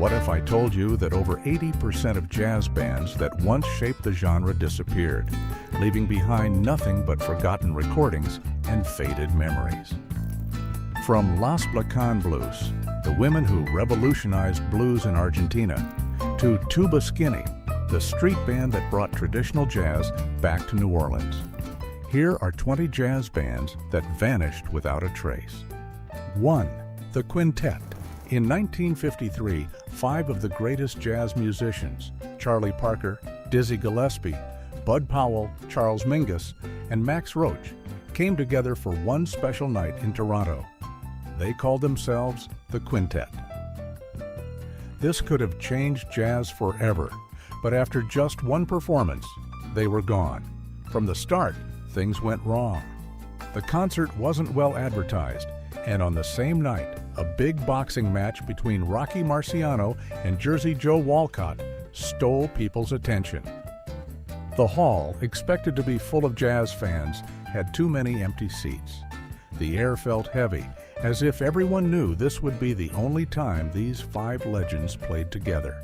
What if I told you that over 80% of jazz bands that once shaped the genre disappeared, leaving behind nothing but forgotten recordings and faded memories? From Las Blacan Blues, the women who revolutionized blues in Argentina, to Tuba Skinny, the street band that brought traditional jazz back to New Orleans. Here are 20 jazz bands that vanished without a trace. 1. The Quintet. In 1953, 5 of the greatest jazz musicians, Charlie Parker, Dizzy Gillespie, Bud Powell, Charles Mingus, and Max Roach, came together for one special night in Toronto. They called themselves the Quintet. This could have changed jazz forever, but after just one performance, they were gone. From the start, things went wrong. The concert wasn't well advertised, and on the same night, a big boxing match between Rocky Marciano and Jersey Joe Walcott stole people's attention. The hall, expected to be full of jazz fans, had too many empty seats. The air felt heavy, as if everyone knew this would be the only time these 5 legends played together.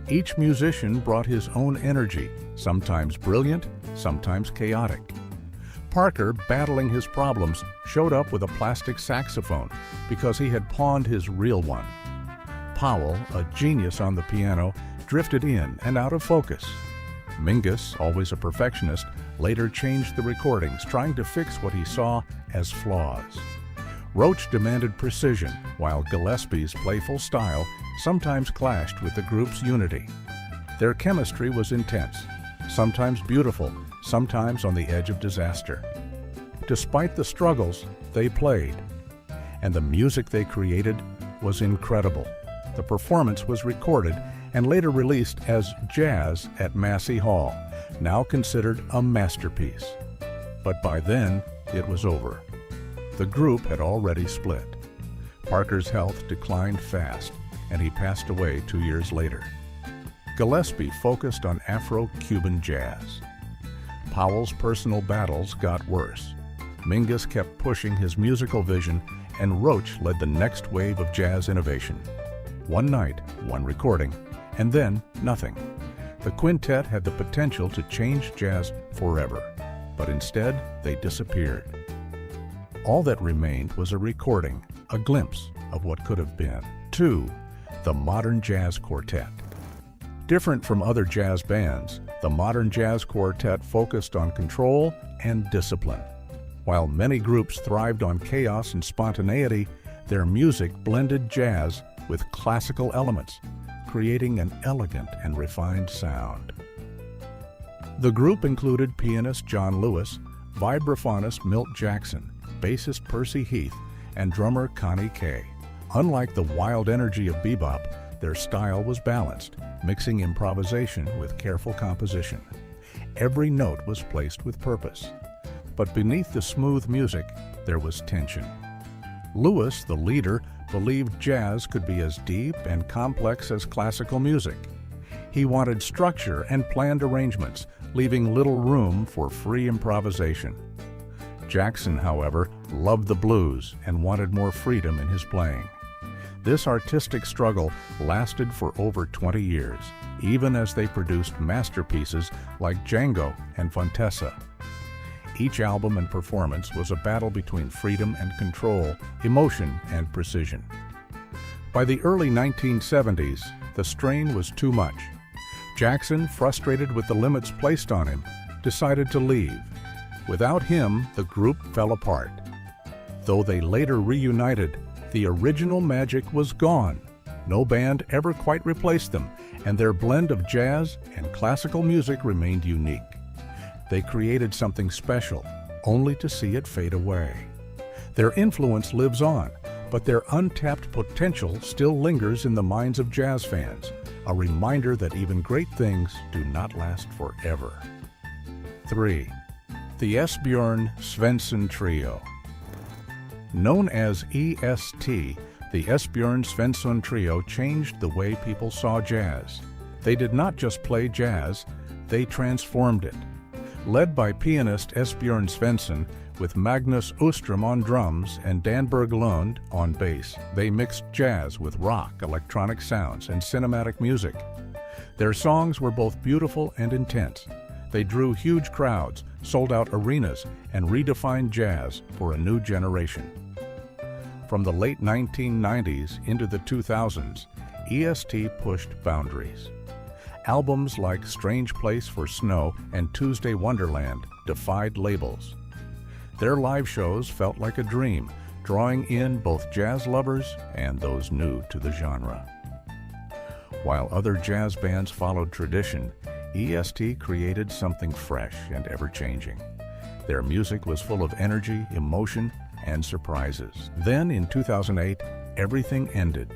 Each musician brought his own energy, sometimes brilliant, sometimes chaotic. Parker, battling his problems, showed up with a plastic saxophone because he had pawned his real one. Powell, a genius on the piano, drifted in and out of focus. Mingus, always a perfectionist, later changed the recordings, trying to fix what he saw as flaws. Roach demanded precision, while Gillespie's playful style sometimes clashed with the group's unity. Their chemistry was intense, sometimes beautiful, sometimes on the edge of disaster. Despite the struggles, they played, and the music they created was incredible. The performance was recorded and later released as Jazz at Massey Hall, now considered a masterpiece. But by then, it was over. The group had already split. Parker's health declined fast, and he passed away 2 years later. Gillespie focused on Afro-Cuban jazz. Powell's personal battles got worse. Mingus kept pushing his musical vision, and Roach led the next wave of jazz innovation. One night, one recording, and then nothing. The Quintet had the potential to change jazz forever, but instead they disappeared. All that remained was a recording, a glimpse of what could have been. 2. The Modern Jazz Quartet. Different from other jazz bands, the Modern Jazz Quartet focused on control and discipline. While many groups thrived on chaos and spontaneity, their music blended jazz with classical elements, creating an elegant and refined sound. The group included pianist John Lewis, vibraphonist Milt Jackson, bassist Percy Heath, and drummer Connie Kay. Unlike the wild energy of bebop, their style was balanced, mixing improvisation with careful composition. Every note was placed with purpose. But beneath the smooth music, there was tension. Lewis, the leader, believed jazz could be as deep and complex as classical music. He wanted structure and planned arrangements, leaving little room for free improvisation. Jackson, however, loved the blues and wanted more freedom in his playing. This artistic struggle lasted for over 20 years, even as they produced masterpieces like Django and Fontessa. Each album and performance was a battle between freedom and control, emotion and precision. By the early 1970s, the strain was too much. Jackson, frustrated with the limits placed on him, decided to leave. Without him, the group fell apart. Though they later reunited, the original magic was gone. No band ever quite replaced them, and their blend of jazz and classical music remained unique. They created something special, only to see it fade away. Their influence lives on, but their untapped potential still lingers in the minds of jazz fans, a reminder that even great things do not last forever. 3. The Esbjörn Svensson Trio. Known as EST, the Esbjörn Svensson Trio changed the way people saw jazz. They did not just play jazz, they transformed it. Led by pianist Esbjørn Svensson, with Magnus Ostrom on drums and Dan Berglund on bass, they mixed jazz with rock, electronic sounds, and cinematic music. Their songs were both beautiful and intense. They drew huge crowds, sold out arenas, and redefined jazz for a new generation. From the late 1990s into the 2000s, EST pushed boundaries. Albums like Strange Place for Snow and Tuesday Wonderland defied labels. Their live shows felt like a dream, drawing in both jazz lovers and those new to the genre. While other jazz bands followed tradition, EST created something fresh and ever-changing. Their music was full of energy, emotion, and surprises. Then, in 2008, everything ended.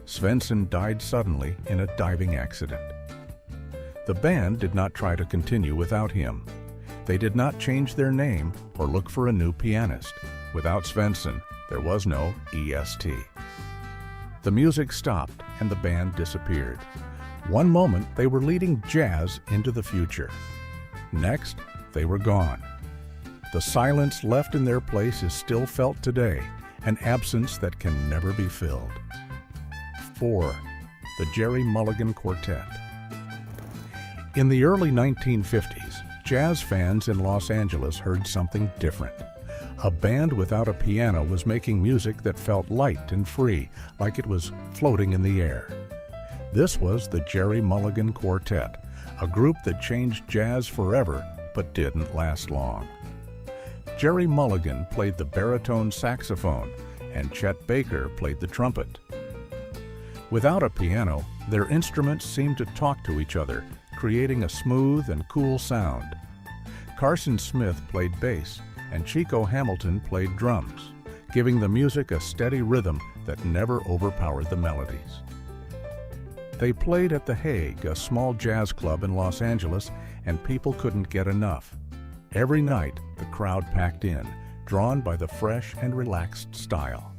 Svensson died suddenly in a diving accident. The band did not try to continue without him. They did not change their name or look for a new pianist. Without Svensson, there was no EST. The music stopped and the band disappeared. One moment, they were leading jazz into the future. Next, they were gone. The silence left in their place is still felt today, an absence that can never be filled. 4. The Gerry Mulligan Quartet. In the early 1950s, jazz fans in Los Angeles heard something different. A band without a piano was making music that felt light and free, like it was floating in the air. This was the Gerry Mulligan Quartet, a group that changed jazz forever but didn't last long. Gerry Mulligan played the baritone saxophone, and Chet Baker played the trumpet. Without a piano, their instruments seemed to talk to each other, creating a smooth and cool sound. Carson Smith played bass, and Chico Hamilton played drums, giving the music a steady rhythm that never overpowered the melodies. They played at The Hague, a small jazz club in Los Angeles, and people couldn't get enough. Every night, the crowd packed in, drawn by the fresh and relaxed style.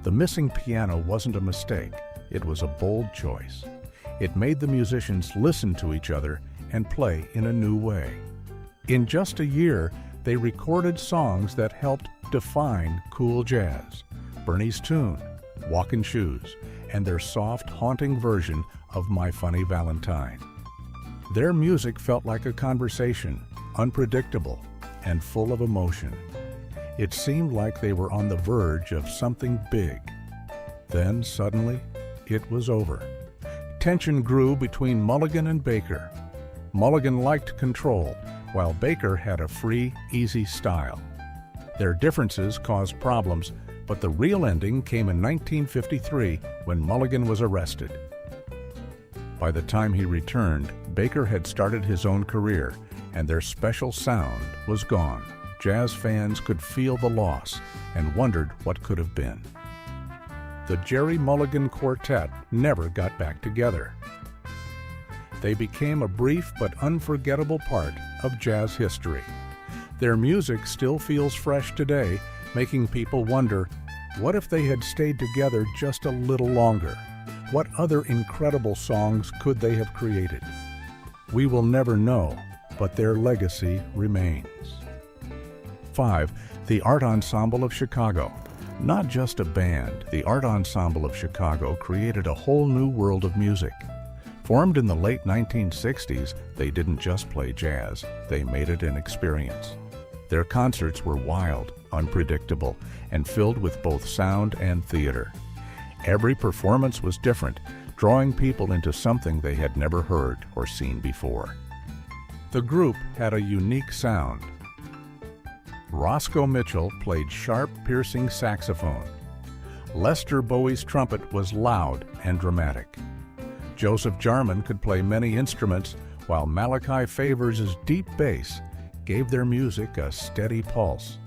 The missing piano wasn't a mistake, it was a bold choice. It made the musicians listen to each other and play in a new way. In just a year, they recorded songs that helped define cool jazz: Bernie's Tune, Walkin' Shoes, and their soft, haunting version of My Funny Valentine. Their music felt like a conversation, unpredictable and full of emotion. It seemed like they were on the verge of something big. Then, suddenly, it was over. Tension grew between Mulligan and Baker. Mulligan liked control, while Baker had a free, easy style. Their differences caused problems, but the real ending came in 1953 when Mulligan was arrested. By the time he returned, Baker had started his own career, and their special sound was gone. Jazz fans could feel the loss and wondered what could have been. The Gerry Mulligan Quartet never got back together. They became a brief but unforgettable part of jazz history. Their music still feels fresh today, making people wonder, what if they had stayed together just a little longer? What other incredible songs could they have created? We will never know, but their legacy remains. 5. The Art Ensemble of Chicago. Not just a band, the Art Ensemble of Chicago created a whole new world of music. Formed in the late 1960s, they didn't just play jazz, they made it an experience. Their concerts were wild, unpredictable, and filled with both sound and theater. Every performance was different, drawing people into something they had never heard or seen before. The group had a unique sound. Roscoe Mitchell played sharp, piercing saxophone. Lester Bowie's trumpet was loud and dramatic. Joseph Jarman could play many instruments, while Malachi Favors' deep bass gave their music a steady pulse.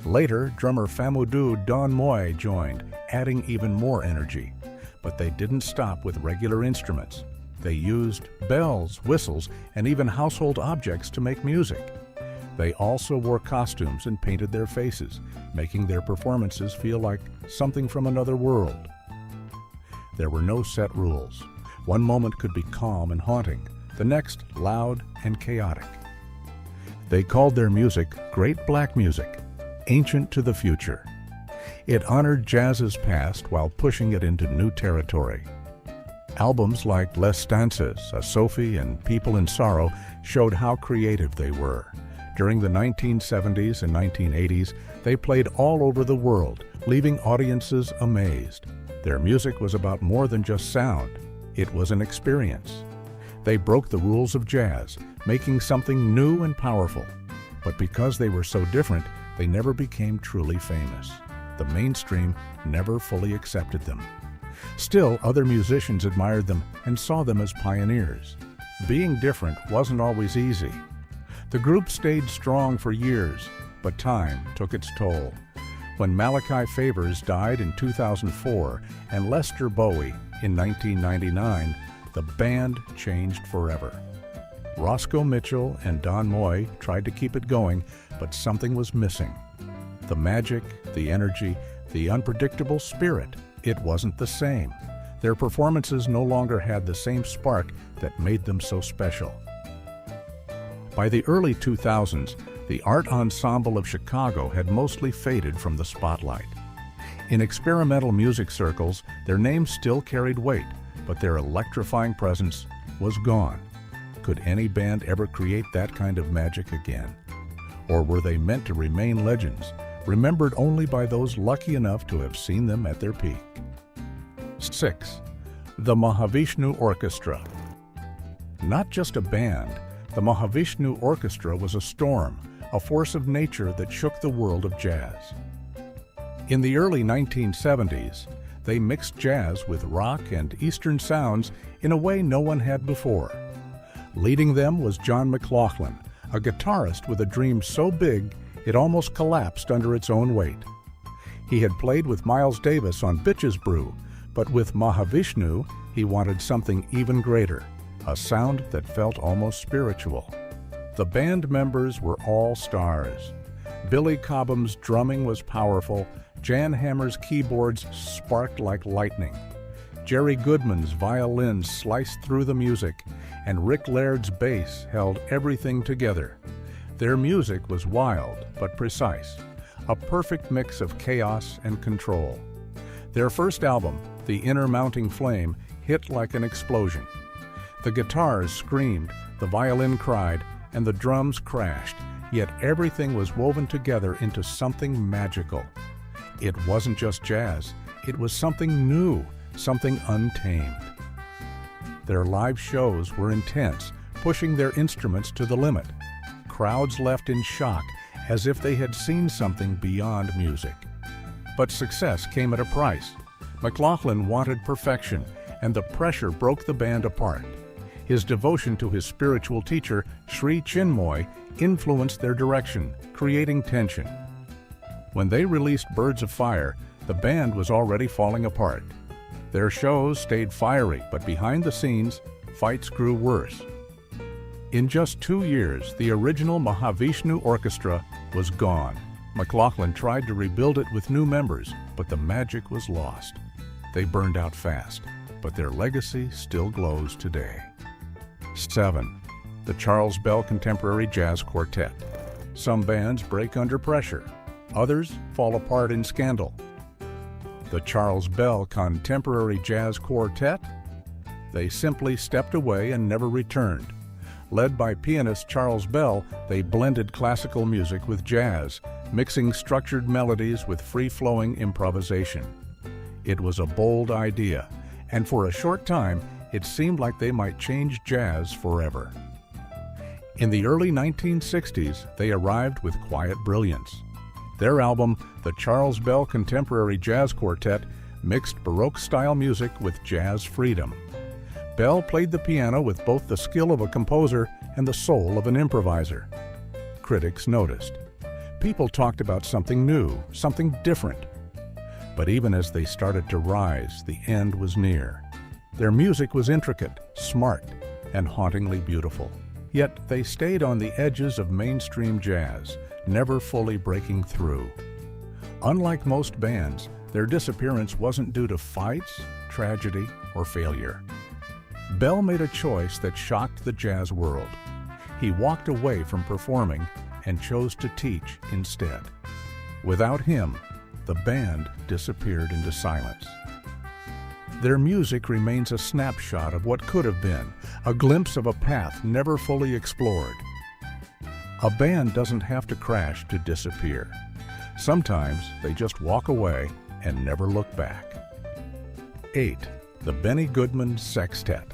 Later, drummer Famoudou Don Moy joined, adding even more energy. But they didn't stop with regular instruments. They used bells, whistles, and even household objects to make music. They also wore costumes and painted their faces, making their performances feel like something from another world. There were no set rules. One moment could be calm and haunting, the next loud and chaotic. They called their music great black music, ancient to the future. It honored jazz's past while pushing it into new territory. Albums like Les Stances, A Sophie, and People in Sorrow showed how creative they were. During the 1970s and 1980s, they played all over the world, leaving audiences amazed. Their music was about more than just sound. It was an experience. They broke the rules of jazz, making something new and powerful. But because they were so different, they never became truly famous. The mainstream never fully accepted them. Still, other musicians admired them and saw them as pioneers. Being different wasn't always easy. The group stayed strong for years, but time took its toll. When Malachi Favors died in 2004 and Lester Bowie in 1999, the band changed forever. Roscoe Mitchell and Don Moy tried to keep it going, but something was missing. The magic, the energy, the unpredictable spirit, it wasn't the same. Their performances no longer had the same spark that made them so special. By the early 2000s, the Art Ensemble of Chicago had mostly faded from the spotlight. In experimental music circles, their name still carried weight, but their electrifying presence was gone. Could any band ever create that kind of magic again? Or were they meant to remain legends, remembered only by those lucky enough to have seen them at their peak? 6. The Mahavishnu Orchestra. Not just a band, the Mahavishnu Orchestra was a storm, a force of nature that shook the world of jazz. In the early 1970s, they mixed jazz with rock and Eastern sounds in a way no one had before. Leading them was John McLaughlin, a guitarist with a dream so big it almost collapsed under its own weight. He had played with Miles Davis on Bitches Brew, but with Mahavishnu, he wanted something even greater, a sound that felt almost spiritual. The band members were all stars. Billy Cobham's drumming was powerful, Jan Hammer's keyboards sparked like lightning. Jerry Goodman's violin sliced through the music, and Rick Laird's bass held everything together. Their music was wild but precise, a perfect mix of chaos and control. Their first album, The Inner Mounting Flame, hit like an explosion. The guitars screamed, the violin cried, and the drums crashed, yet everything was woven together into something magical. It wasn't just jazz, it was something new, something untamed. Their live shows were intense, pushing their instruments to the limit. Crowds left in shock, as if they had seen something beyond music. But success came at a price. McLaughlin wanted perfection, and the pressure broke the band apart. His devotion to his spiritual teacher, Sri Chinmoy, influenced their direction, creating tension. When they released Birds of Fire, the band was already falling apart. Their shows stayed fiery, but behind the scenes, fights grew worse. In just 2 years, the original Mahavishnu Orchestra was gone. McLaughlin tried to rebuild it with new members, but the magic was lost. They burned out fast, but their legacy still glows today. 7. The Charles Bell Contemporary Jazz Quartet. Some bands break under pressure. Others fall apart in scandal. The Charles Bell Contemporary Jazz Quartet? They simply stepped away and never returned. Led by pianist Charles Bell, they blended classical music with jazz, mixing structured melodies with free-flowing improvisation. It was a bold idea, and for a short time, it seemed like they might change jazz forever. In the early 1960s, they arrived with quiet brilliance. Their album, The Charles Bell Contemporary Jazz Quartet, mixed Baroque-style music with jazz freedom. Bell played the piano with both the skill of a composer and the soul of an improviser. Critics noticed. People talked about something new, something different. But even as they started to rise, the end was near. Their music was intricate, smart, and hauntingly beautiful. Yet they stayed on the edges of mainstream jazz, never fully breaking through. Unlike most bands, their disappearance wasn't due to fights, tragedy, or failure. Bell made a choice that shocked the jazz world. He walked away from performing and chose to teach instead. Without him, the band disappeared into silence. Their music remains a snapshot of what could have been, a glimpse of a path never fully explored. A band doesn't have to crash to disappear. Sometimes they just walk away and never look back. 8. The Benny Goodman Sextet.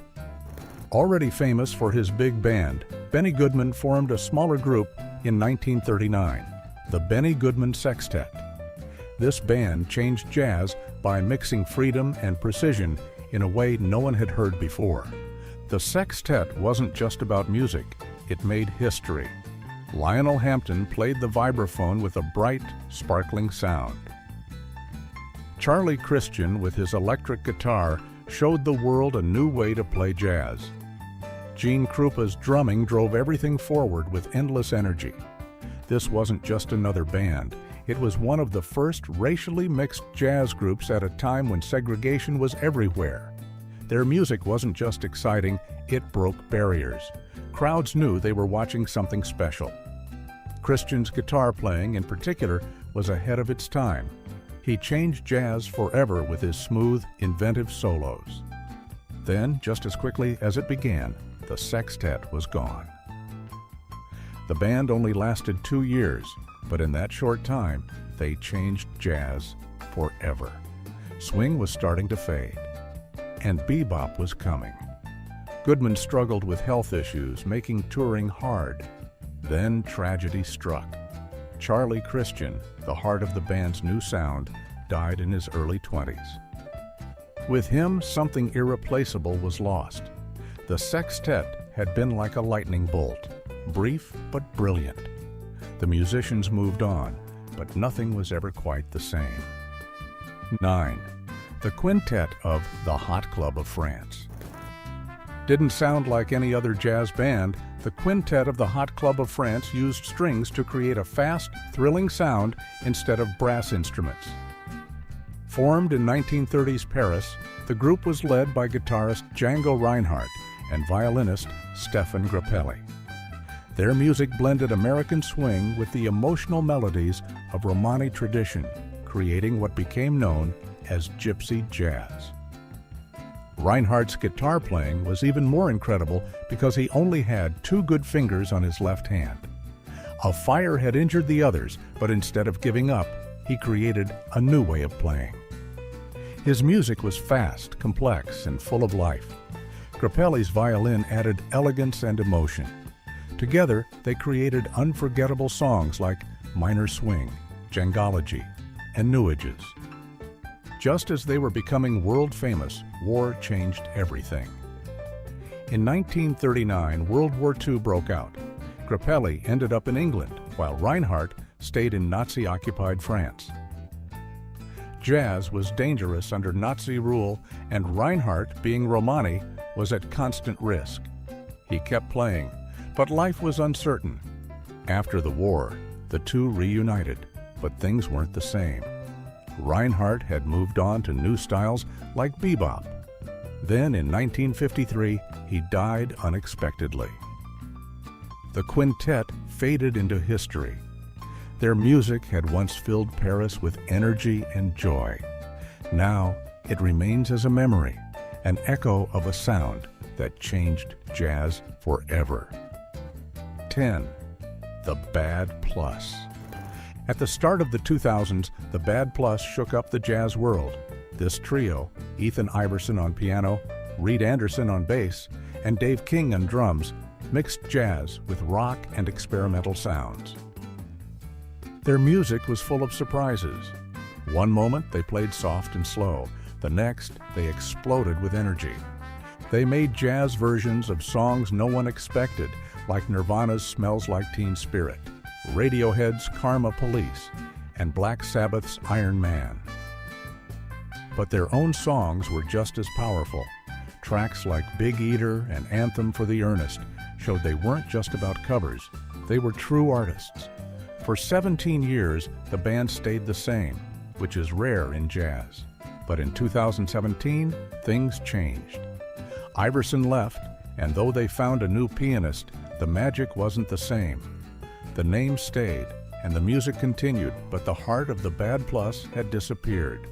Already famous for his big band, Benny Goodman formed a smaller group in 1939, the Benny Goodman Sextet. This band changed jazz by mixing freedom and precision in a way no one had heard before. The sextet wasn't just about music, it made history. Lionel Hampton played the vibraphone with a bright, sparkling sound. Charlie Christian, with his electric guitar, showed the world a new way to play jazz. Gene Krupa's drumming drove everything forward with endless energy. This wasn't just another band. It was one of the first racially mixed jazz groups at a time when segregation was everywhere. Their music wasn't just exciting, it broke barriers. Crowds knew they were watching something special. Christian's guitar playing, in particular, was ahead of its time. He changed jazz forever with his smooth, inventive solos. Then, just as quickly as it began, the sextet was gone. The band only lasted 2 years, but in that short time, they changed jazz forever. Swing was starting to fade, and bebop was coming. Goodman struggled with health issues, making touring hard. Then tragedy struck. Charlie Christian, the heart of the band's new sound, died in his early 20s. With him, something irreplaceable was lost. The sextet had been like a lightning bolt, brief but brilliant. The musicians moved on, but nothing was ever quite the same. 9. The Quintet of the Hot Club of France. Didn't sound like any other jazz band. The Quintet of the Hot Club of France used strings to create a fast, thrilling sound instead of brass instruments. Formed in 1930s Paris, the group was led by guitarist Django Reinhardt and violinist Stefan Grappelli. Their music blended American swing with the emotional melodies of Romani tradition, creating what became known as gypsy jazz. Reinhardt's guitar playing was even more incredible because he only had 2 good fingers on his left hand. A fire had injured the others, but instead of giving up, he created a new way of playing. His music was fast, complex, and full of life. Grappelli's violin added elegance and emotion. Together, they created unforgettable songs like Minor Swing, Djangology, and New Ages. Just as they were becoming world famous, war changed everything. In 1939, World War II broke out. Grappelli ended up in England, while Reinhardt stayed in Nazi-occupied France. Jazz was dangerous under Nazi rule, and Reinhardt, being Romani, was at constant risk. He kept playing, but life was uncertain. After the war, the two reunited, but things weren't the same. Reinhardt had moved on to new styles like bebop. Then in 1953, he died unexpectedly. The quintet faded into history. Their music had once filled Paris with energy and joy. Now it remains as a memory, an echo of a sound that changed jazz forever. 10. The Bad Plus. At the start of the 2000s, the Bad Plus shook up the jazz world. This trio, Ethan Iverson on piano, Reed Anderson on bass, and Dave King on drums, mixed jazz with rock and experimental sounds. Their music was full of surprises. One moment they played soft and slow, the next they exploded with energy. They made jazz versions of songs no one expected, like Nirvana's Smells Like Teen Spirit, Radiohead's Karma Police, and Black Sabbath's Iron Man. But their own songs were just as powerful. Tracks like Big Eater and Anthem for the Earnest showed they weren't just about covers, they were true artists. For 17 years, the band stayed the same, which is rare in jazz. But in 2017, things changed. Iverson left, and though they found a new pianist, the magic wasn't the same. The name stayed, and the music continued, but the heart of the Bad Plus had disappeared.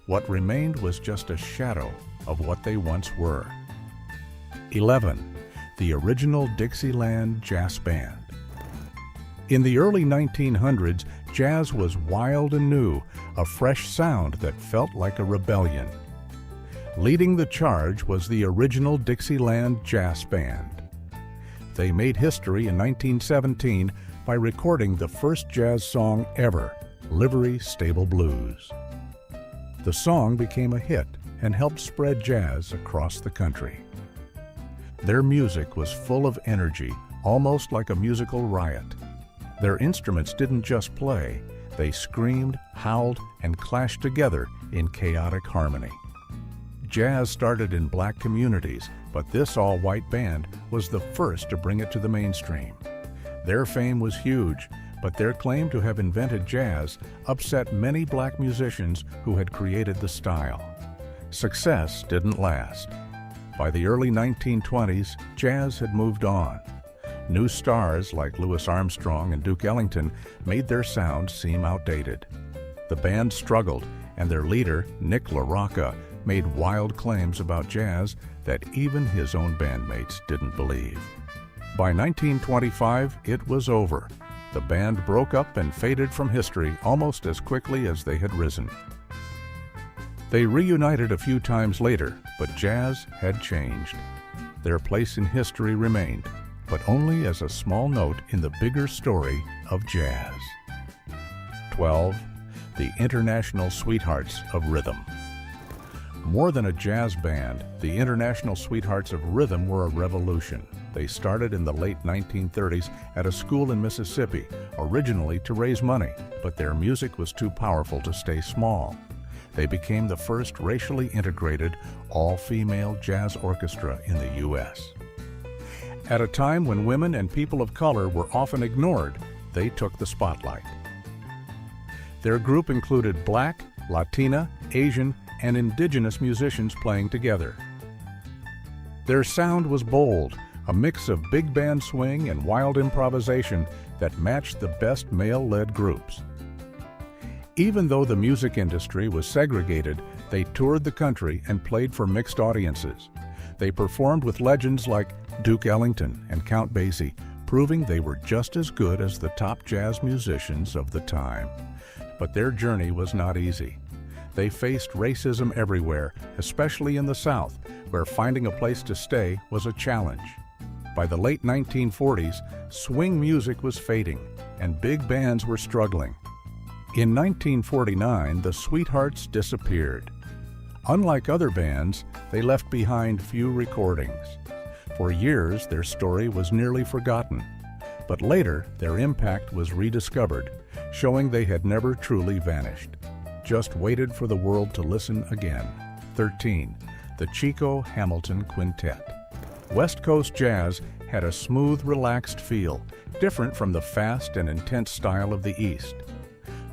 What remained was just a shadow of what they once were. 11. The original Dixieland Jazz Band. In the early 1900s, jazz was wild and new, a fresh sound that felt like a rebellion. Leading the charge was the original Dixieland Jazz Band. They made history in 1917 by recording the first jazz song ever, Livery Stable Blues. The song became a hit and helped spread jazz across the country. Their music was full of energy, almost like a musical riot. Their instruments didn't just play, they screamed, howled, and clashed together in chaotic harmony. Jazz started in black communities, but this all-white band was the first to bring it to the mainstream. Their fame was huge, but their claim to have invented jazz upset many black musicians who had created the style. Success didn't last. By the early 1920s, jazz had moved on. New stars like Louis Armstrong and Duke Ellington made their sound seem outdated. The band struggled, and their leader, Nick LaRocca, made wild claims about jazz that even his own bandmates didn't believe. By 1925, it was over. The band broke up and faded from history almost as quickly as they had risen. They reunited a few times later, but jazz had changed. Their place in history remained, but only as a small note in the bigger story of jazz. 12. The International Sweethearts of Rhythm. More than a jazz band, the International Sweethearts of Rhythm were a revolution. They started in the late 1930s at a school in Mississippi, originally to raise money, but their music was too powerful to stay small. They became the first racially integrated, all-female jazz orchestra in the U.S. At a time when women and people of color were often ignored, they took the spotlight. Their group included Black, Latina, Asian, and indigenous musicians playing together. Their sound was bold, a mix of big band swing and wild improvisation that matched the best male-led groups. Even though the music industry was segregated, they toured the country and played for mixed audiences. They performed with legends like Duke Ellington and Count Basie, proving they were just as good as the top jazz musicians of the time. But their journey was not easy. They faced racism everywhere, especially in the South, where finding a place to stay was a challenge. By the late 1940s, swing music was fading, and big bands were struggling. In 1949, the Sweethearts disappeared. Unlike other bands, they left behind few recordings. For years, their story was nearly forgotten, but later their impact was rediscovered, showing they had never truly vanished, just waited for the world to listen again. 13. The Chico Hamilton Quintet. West Coast jazz had a smooth, relaxed feel, different from the fast and intense style of the East.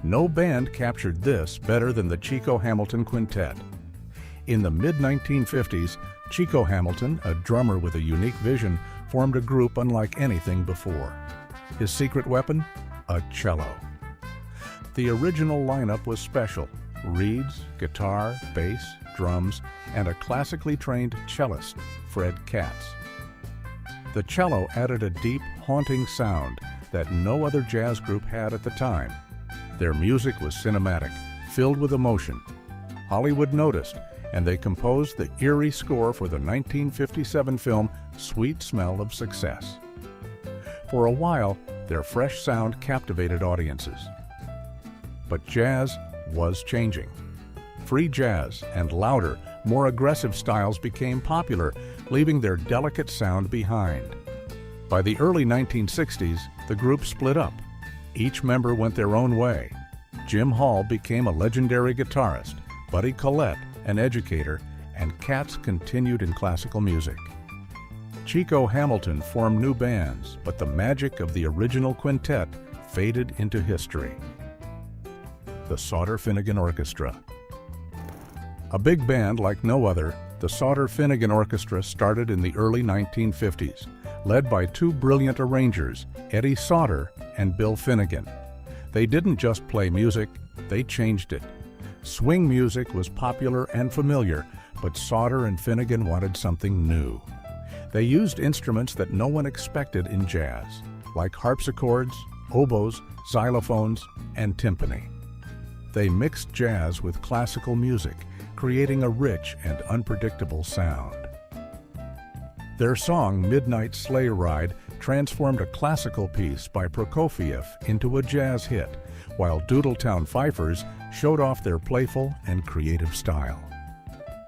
No band captured this better than the Chico Hamilton Quintet. In the mid-1950s, Chico Hamilton, a drummer with a unique vision, formed a group unlike anything before. His secret weapon? A cello. The original lineup was special: reeds, guitar, bass, drums, and a classically trained cellist, Fred Katz. The cello added a deep, haunting sound that no other jazz group had at the time. Their music was cinematic, filled with emotion. Hollywood noticed, and they composed the eerie score for the 1957 film Sweet Smell of Success. For a while, their fresh sound captivated audiences. But jazz was changing. Free jazz and louder, more aggressive styles became popular, leaving their delicate sound behind. By the early 1960s, the group split up. Each member went their own way. Jim Hall became a legendary guitarist, Buddy Collette an educator, and Katz continued in classical music. Chico Hamilton formed new bands, but the magic of the original quintet faded into history. The Sauter-Finnegan Orchestra. A big band like no other, the Sauter-Finnegan Orchestra started in the early 1950s. led by two brilliant arrangers, Eddie Sauter and Bill Finnegan. They didn't just play music, they changed it. Swing music was popular and familiar, but Sauter and Finnegan wanted something new. They used instruments that no one expected in jazz, like harpsichords, oboes, xylophones, and timpani. They mixed jazz with classical music, creating a rich and unpredictable sound. Their song, Midnight Sleigh Ride, transformed a classical piece by Prokofiev into a jazz hit, while Doodletown Fifers showed off their playful and creative style.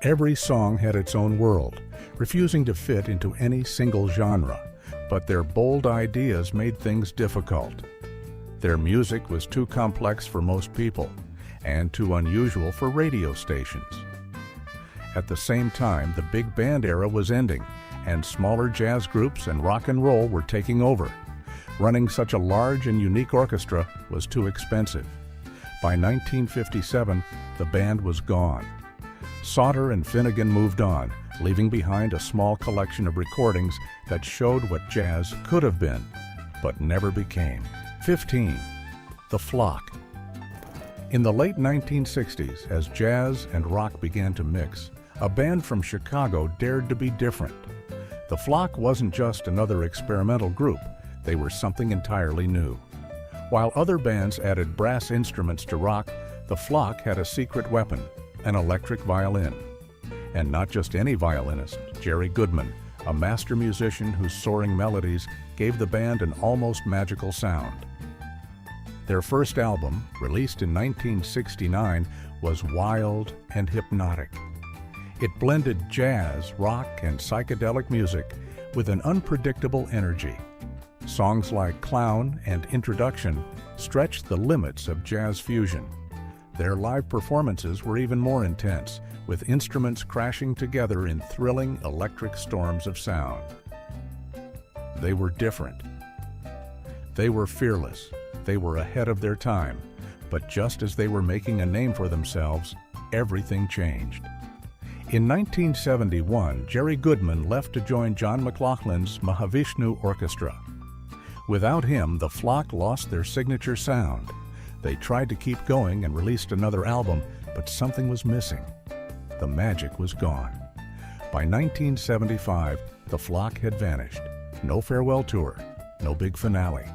Every song had its own world, refusing to fit into any single genre, but their bold ideas made things difficult. Their music was too complex for most people, and too unusual for radio stations. At the same time, the big band era was ending, and smaller jazz groups and rock and roll were taking over. Running such a large and unique orchestra was too expensive. By 1957, the band was gone. Sauter and Finnegan moved on, leaving behind a small collection of recordings that showed what jazz could have been, but never became. 15. The Flock. In the late 1960s, as jazz and rock began to mix, a band from Chicago dared to be different. The Flock wasn't just another experimental group, they were something entirely new. While other bands added brass instruments to rock, the Flock had a secret weapon, an electric violin. And not just any violinist, Jerry Goodman, a master musician whose soaring melodies gave the band an almost magical sound. Their first album, released in 1969, was wild and hypnotic. It blended jazz, rock, and psychedelic music with an unpredictable energy. Songs like Clown and Introduction stretched the limits of jazz fusion. Their live performances were even more intense, with instruments crashing together in thrilling electric storms of sound. They were different. They were fearless. They were ahead of their time. But just as they were making a name for themselves, everything changed. In 1971, Jerry Goodman left to join John McLaughlin's Mahavishnu Orchestra. Without him, the Flock lost their signature sound. They tried to keep going and released another album, but something was missing. The magic was gone. By 1975, the Flock had vanished. No farewell tour, no big finale.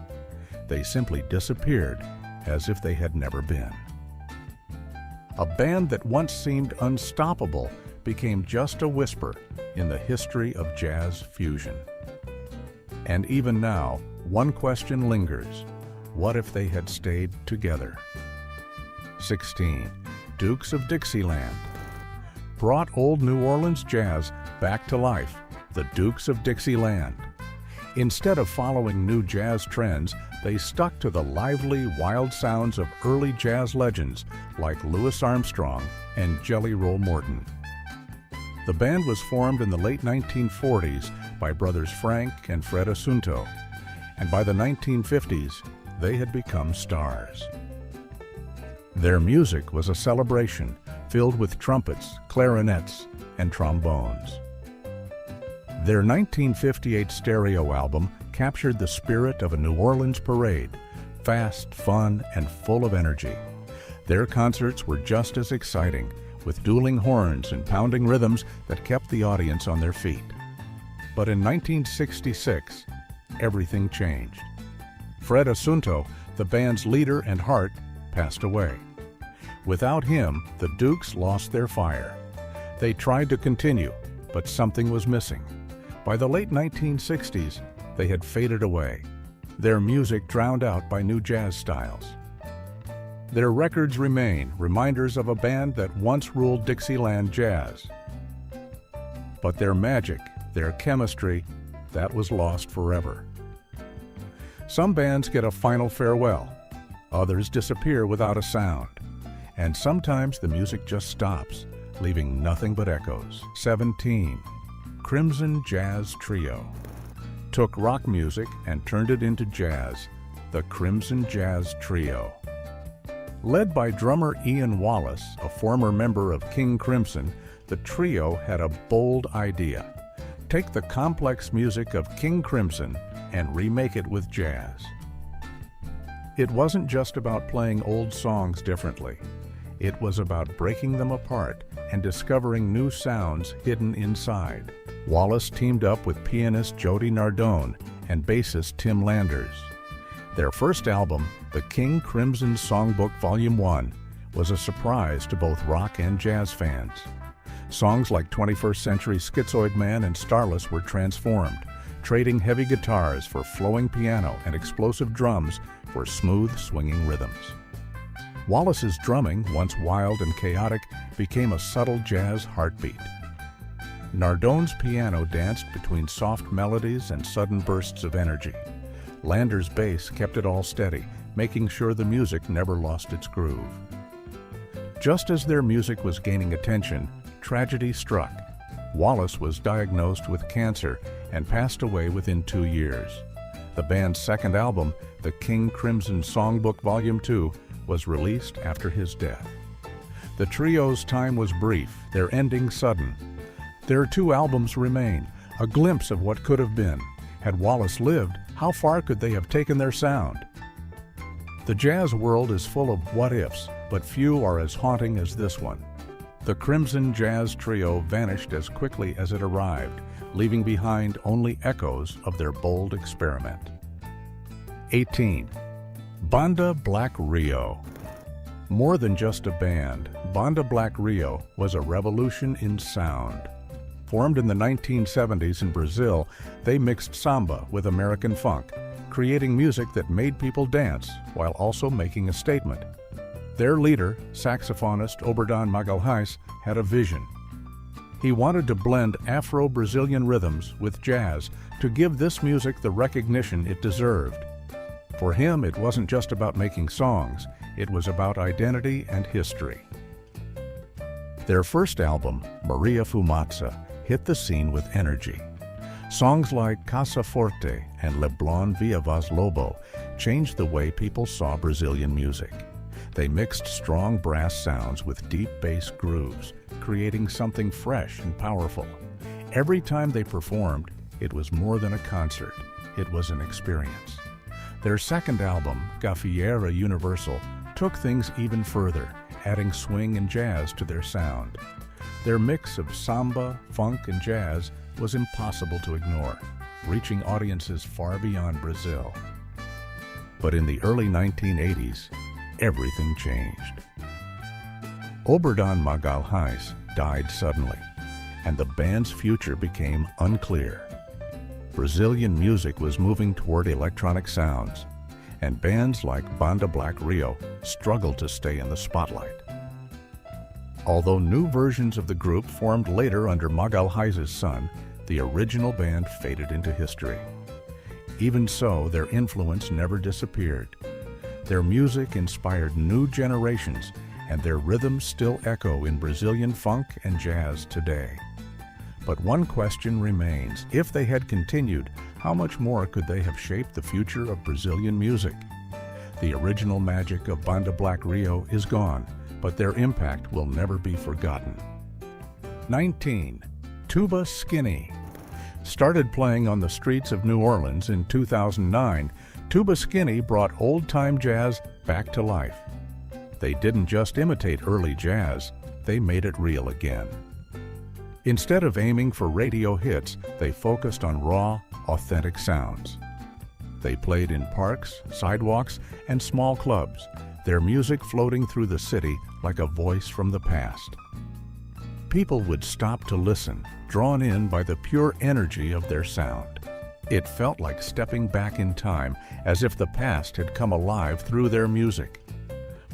They simply disappeared as if they had never been. A band that once seemed unstoppable became just a whisper in the history of jazz fusion. And even now, one question lingers. What if they had stayed together? 16. Dukes of Dixieland. Brought old New Orleans jazz back to life, the Dukes of Dixieland. Instead of following new jazz trends, they stuck to the lively, wild sounds of early jazz legends like Louis Armstrong and Jelly Roll Morton. The band was formed in the late 1940s by brothers Frank and Fred Assunto, and by the 1950s, they had become stars. Their music was a celebration filled with trumpets, clarinets, and trombones. Their 1958 stereo album captured the spirit of a New Orleans parade, fast, fun, and full of energy. Their concerts were just as exciting, with dueling horns and pounding rhythms that kept the audience on their feet. But in 1966, everything changed. Fred Assunto, the band's leader and heart, passed away. Without him, the Dukes lost their fire. They tried to continue, but something was missing. By the late 1960s, they had faded away, their music drowned out by new jazz styles. Their records remain reminders of a band that once ruled Dixieland jazz. But their magic, their chemistry, that was lost forever. Some bands get a final farewell, others disappear without a sound, and sometimes the music just stops, leaving nothing but echoes. 17. Crimson Jazz Trio. Took rock music and turned it into jazz, the Crimson Jazz Trio. Led by drummer Ian Wallace, a former member of King Crimson, the trio had a bold idea: take the complex music of King Crimson and remake it with jazz. It wasn't just about playing old songs differently. It was about breaking them apart and discovering new sounds hidden inside. Wallace teamed up with pianist Jody Nardone and bassist Tim Landers. Their first album, The King Crimson Songbook Volume 1, was a surprise to both rock and jazz fans. Songs like 21st Century Schizoid Man and Starless were transformed, trading heavy guitars for flowing piano and explosive drums for smooth, swinging rhythms. Wallace's drumming, once wild and chaotic, became a subtle jazz heartbeat. Nardone's piano danced between soft melodies and sudden bursts of energy. Landers' bass kept it all steady, making sure the music never lost its groove. Just as their music was gaining attention, tragedy struck. Wallace was diagnosed with cancer and passed away within 2 years. The band's second album, The King Crimson Songbook Volume 2, was released after his death. The trio's time was brief, their ending sudden. Their 2 albums remain, a glimpse of what could have been. Had Wallace lived, how far could they have taken their sound? The jazz world is full of what-ifs, but few are as haunting as this one. The Crimson Jazz Trio vanished as quickly as it arrived, leaving behind only echoes of their bold experiment. 18. Banda Black Rio. More than just a band, Banda Black Rio was a revolution in sound. Formed in the 1970s in Brazil, they mixed samba with American funk, creating music that made people dance while also making a statement. Their leader, saxophonist Oberdan Magalhães, had a vision. He wanted to blend Afro-Brazilian rhythms with jazz to give this music the recognition it deserved. For him, it wasn't just about making songs, it was about identity and history. Their first album, Maria Fumaça, hit the scene with energy. Songs like Casa Forte and Leblon Via Voz Lobo changed the way people saw Brazilian music. They mixed strong brass sounds with deep bass grooves, creating something fresh and powerful. Every time they performed, it was more than a concert, it was an experience. Their second album, Gafieira Universal, took things even further, adding swing and jazz to their sound. Their mix of samba, funk, and jazz was impossible to ignore, reaching audiences far beyond Brazil. But in the early 1980s, everything changed. Oberdan Magalhães died suddenly, and the band's future became unclear. Brazilian music was moving toward electronic sounds, and bands like Banda Black Rio struggled to stay in the spotlight. Although new versions of the group formed later under Magalhães' son, the original band faded into history. Even so, their influence never disappeared. Their music inspired new generations, and their rhythms still echo in Brazilian funk and jazz today. But one question remains: if they had continued, how much more could they have shaped the future of Brazilian music? The original magic of Banda Black Rio is gone, but their impact will never be forgotten. 19. Tuba Skinny. Started playing on the streets of New Orleans in 2009, Tuba Skinny brought old-time jazz back to life. They didn't just imitate early jazz, they made it real again. Instead of aiming for radio hits, they focused on raw, authentic sounds. They played in parks, sidewalks, and small clubs, their music floating through the city like a voice from the past. People would stop to listen, drawn in by the pure energy of their sound. It felt like stepping back in time, as if the past had come alive through their music.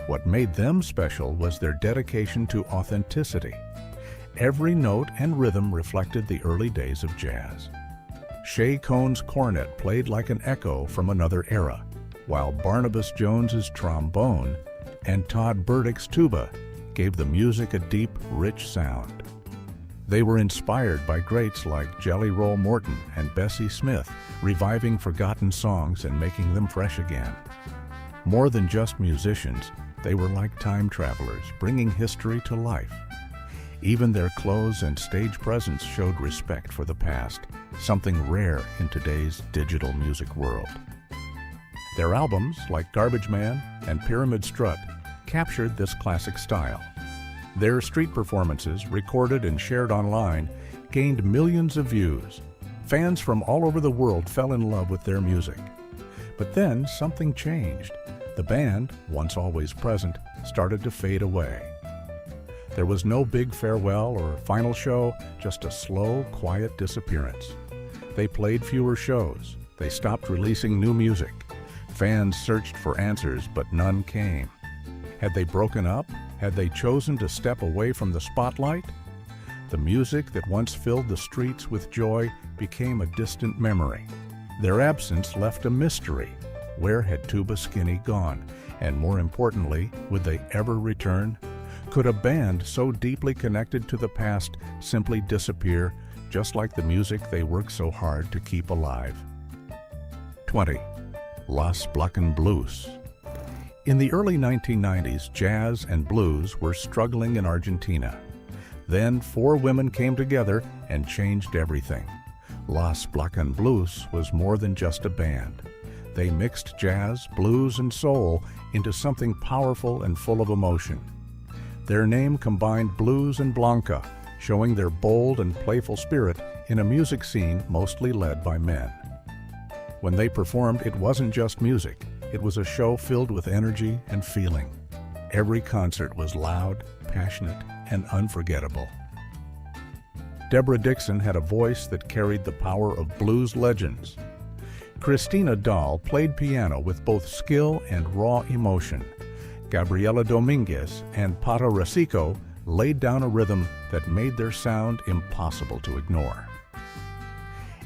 What made them special was their dedication to authenticity. Every note and rhythm reflected the early days of jazz. Shay Cohn's cornet played like an echo from another era, while Barnabas Jones's trombone and Todd Burdick's tuba gave the music a deep, rich sound. They were inspired by greats like Jelly Roll Morton and Bessie Smith, reviving forgotten songs and making them fresh again. More than just musicians, they were like time travelers, bringing history to life. Even their clothes and stage presence showed respect for the past, something rare in today's digital music world. Their albums, like Garbage Man and Pyramid Strut, captured this classic style. Their street performances, recorded and shared online, gained millions of views. Fans from all over the world fell in love with their music. But then something changed. The band, once always present, started to fade away. There was no big farewell or final show, just a slow, quiet disappearance. They played fewer shows. They stopped releasing new music. Fans searched for answers, but none came. Had they broken up? Had they chosen to step away from the spotlight? The music that once filled the streets with joy became a distant memory. Their absence left a mystery. Where had Tuba Skinny gone? And more importantly, would they ever return? Could a band so deeply connected to the past simply disappear, just like the music they worked so hard to keep alive? 20. Las Blacken Blues. In the early 1990s, jazz and blues were struggling in Argentina. Then 4 women came together and changed everything. Las Blacken Blues was more than just a band. They mixed jazz, blues, and soul into something powerful and full of emotion. Their name combined blues and Blanca, showing their bold and playful spirit in a music scene mostly led by men. When they performed, it wasn't just music. It was a show filled with energy and feeling. Every concert was loud, passionate, and unforgettable. Deborah Dixon had a voice that carried the power of blues legends. Christina Dahl played piano with both skill and raw emotion. Gabriela Dominguez and Pata Rosico laid down a rhythm that made their sound impossible to ignore.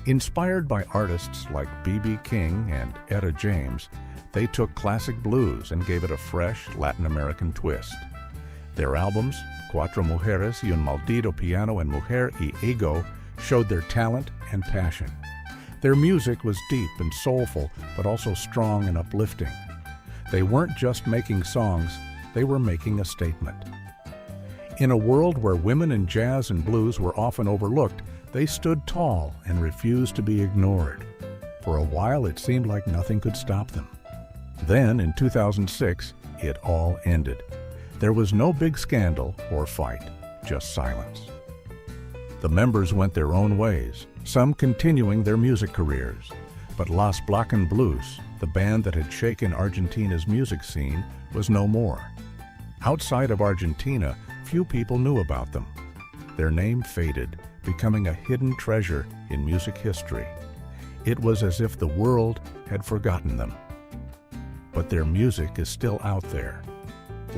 Inspired by artists like B.B. King and Etta James, they took classic blues and gave it a fresh Latin American twist. Their albums, Cuatro Mujeres y un Maldito Piano and Mujer y Ego, showed their talent and passion. Their music was deep and soulful, but also strong and uplifting. They weren't just making songs, they were making a statement. In a world where women in jazz and blues were often overlooked, they stood tall and refused to be ignored. For a while, it seemed like nothing could stop them. Then, in 2006, it all ended. There was no big scandal or fight, just silence. The members went their own ways, some continuing their music careers. But Las Blacken Blues, the band that had shaken Argentina's music scene, was no more. Outside of Argentina, few people knew about them. Their name faded, becoming a hidden treasure in music history. It was as if the world had forgotten them. But their music is still out there,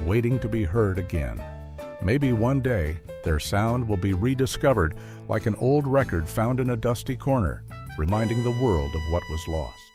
waiting to be heard again. Maybe one day, their sound will be rediscovered like an old record found in a dusty corner, reminding the world of what was lost.